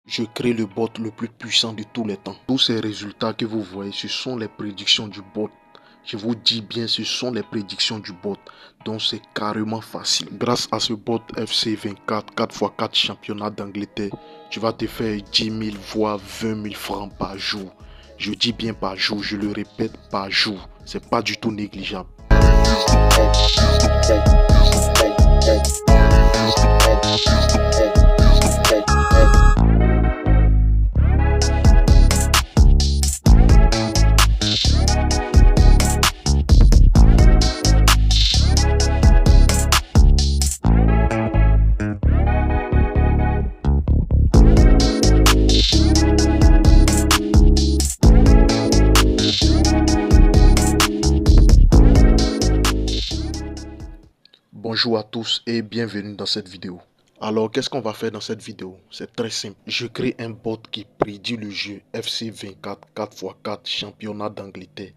Je crée le bot le plus puissant de tous les temps. Tous ces résultats que vous voyez, ce sont les prédictions du bot. Je vous dis bien, ce sont les prédictions du bot. Donc c'est carrément facile. Grâce à ce bot FC24, 4x4 championnat d'Angleterre, tu vas te faire 10 000 voire 20 000 francs par jour. Je dis bien par jour, je le répète, par jour. C'est pas du tout négligeable. Bonjour à tous et bienvenue dans cette vidéo. Alors qu'est-ce qu'on va faire dans cette vidéo? C'est très simple. Je crée un bot qui prédit le jeu FC24 4x4 championnat d'Angleterre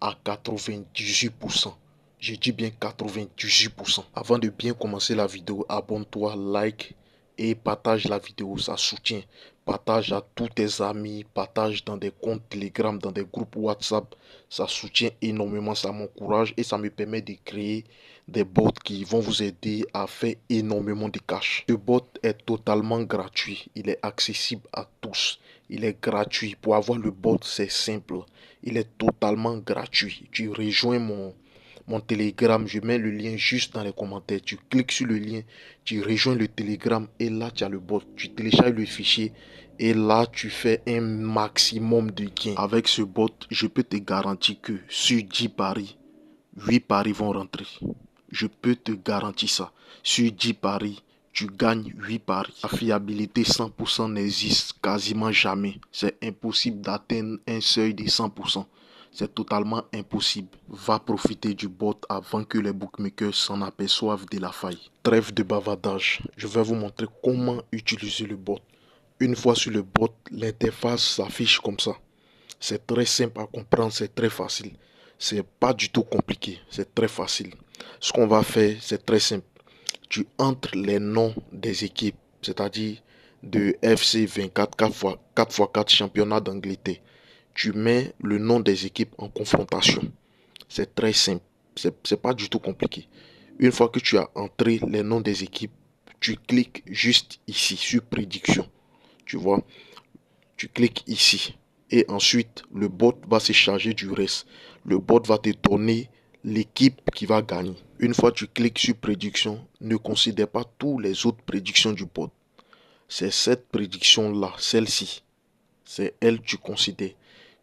à 98%. Je dis bien 98%. Avant de bien commencer la vidéo, abonne-toi, like et partage la vidéo, ça soutient. Partage à tous tes amis, partage dans des comptes Telegram, dans des groupes WhatsApp. Ça soutient énormément, ça m'encourage et ça me permet de créer des bots qui vont vous aider à faire énormément de cash. Ce bot est totalement gratuit, il est accessible à tous. Il est gratuit. Pour avoir le bot, c'est simple. Il est totalement gratuit. Tu rejoins mon Telegram. Je mets le lien juste dans les commentaires. Tu cliques sur le lien. Tu rejoins le Telegram. Et là, tu as le bot. Tu télécharges le fichier. Et là, tu fais un maximum de gains. Avec ce bot, je peux te garantir que sur 10 paris, 8 paris vont rentrer. Je peux te garantir ça. Sur 10 paris, tu gagnes 8 paris. La fiabilité 100% n'existe quasiment jamais. C'est impossible d'atteindre un seuil de 100%. C'est totalement impossible. Va profiter du bot avant que les bookmakers s'en aperçoivent de la faille. Trêve de bavardage. Je vais vous montrer comment utiliser le bot. Une fois sur le bot, l'interface s'affiche comme ça. C'est très simple à comprendre, c'est très facile. C'est pas du tout compliqué, c'est très facile. Ce qu'on va faire, c'est très simple. Tu entres les noms des équipes, c'est-à-dire de FC24 4x4 championnat d'Angleterre. Tu mets le nom des équipes en confrontation. C'est très simple, c'est pas du tout compliqué. Une fois que tu as entré les noms des équipes, tu cliques juste ici sur prédiction. Tu vois, tu cliques ici. Et ensuite, le bot va se charger du reste. Le bot va te donner l'équipe qui va gagner. Une fois que tu cliques sur prédiction, ne considère pas toutes les autres prédictions du bot. C'est cette prédiction-là, celle-ci. C'est elle que tu considères.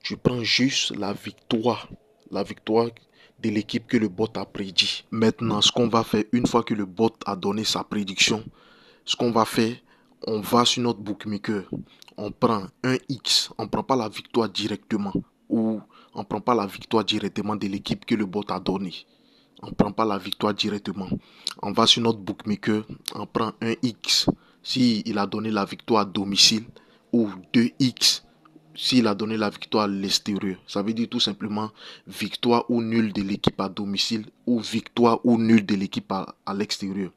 Tu prends juste la victoire de l'équipe que le bot a prédit. Maintenant, ce qu'on va faire, une fois que le bot a donné sa prédiction, ce qu'on va faire, on va sur notre bookmaker, on prend un X, on ne prend pas la victoire directement, ou on ne prend pas la victoire directement de l'équipe que le bot a donné. On ne prend pas la victoire directement. On va sur notre bookmaker, on prend un X s'il a donné la victoire à domicile, ou 2X s'il a donné la victoire à l'extérieur. Ça veut dire tout simplement victoire ou nul de l'équipe à domicile, ou victoire ou nul de l'équipe à l'extérieur.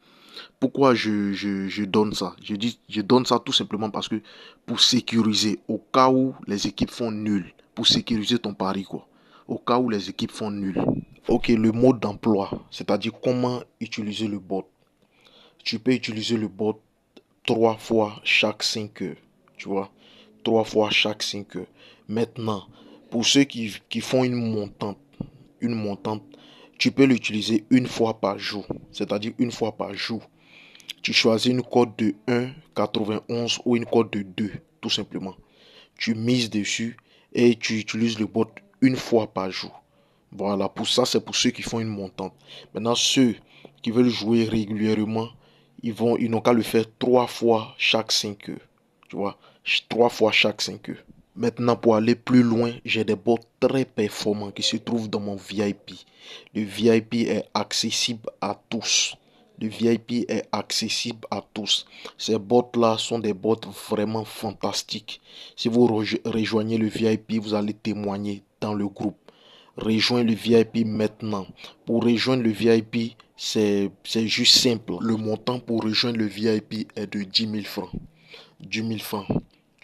Pourquoi je donne ça? Je donne ça tout simplement parce que pour sécuriser, au cas où les équipes font nul, pour sécuriser ton pari, quoi. Au cas où les équipes font nul. Ok, le mode d'emploi, c'est-à-dire comment utiliser le bot. Tu peux utiliser le bot 3 fois chaque 5 heures, tu vois. 3 fois chaque 5 heures. Maintenant, pour ceux qui font une montante, tu peux l'utiliser une fois par jour, c'est-à-dire une fois par jour. Tu choisis une cote de 1,91 ou une cote de 2, tout simplement. Tu mises dessus et tu utilises le bot une fois par jour. Voilà, pour ça, c'est pour ceux qui font une montante. Maintenant, ceux qui veulent jouer régulièrement, ils n'ont qu'à le faire 3 fois chaque 5 heures. Tu vois, 3 fois chaque 5 heures. Maintenant, pour aller plus loin, j'ai des bots très performants qui se trouvent dans mon VIP. Le VIP est accessible à tous. Le VIP est accessible à tous. Ces bots-là sont des bots vraiment fantastiques. Si vous rejoignez le VIP, vous allez témoigner dans le groupe. Rejoins le VIP maintenant. Pour rejoindre le VIP, c'est juste simple. Le montant pour rejoindre le VIP est de 10 000 francs. 10 000 francs.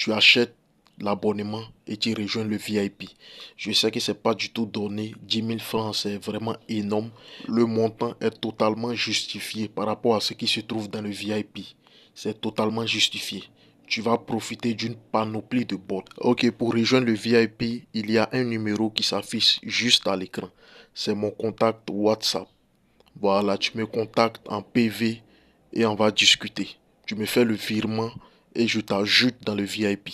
tu achètes l'abonnement et tu rejoins le VIP. Je sais que c'est pas du tout donné. 10 000 francs, c'est vraiment énorme. Le montant est totalement justifié par rapport à ce qui se trouve dans le VIP. C'est totalement justifié. Tu vas profiter d'une panoplie de bots. Ok, pour rejoindre le VIP, il y a un numéro qui s'affiche juste à l'écran. C'est mon contact WhatsApp. Voilà, tu me contactes en PV et on va discuter. Tu me fais le virement et je t'ajoute dans le VIP.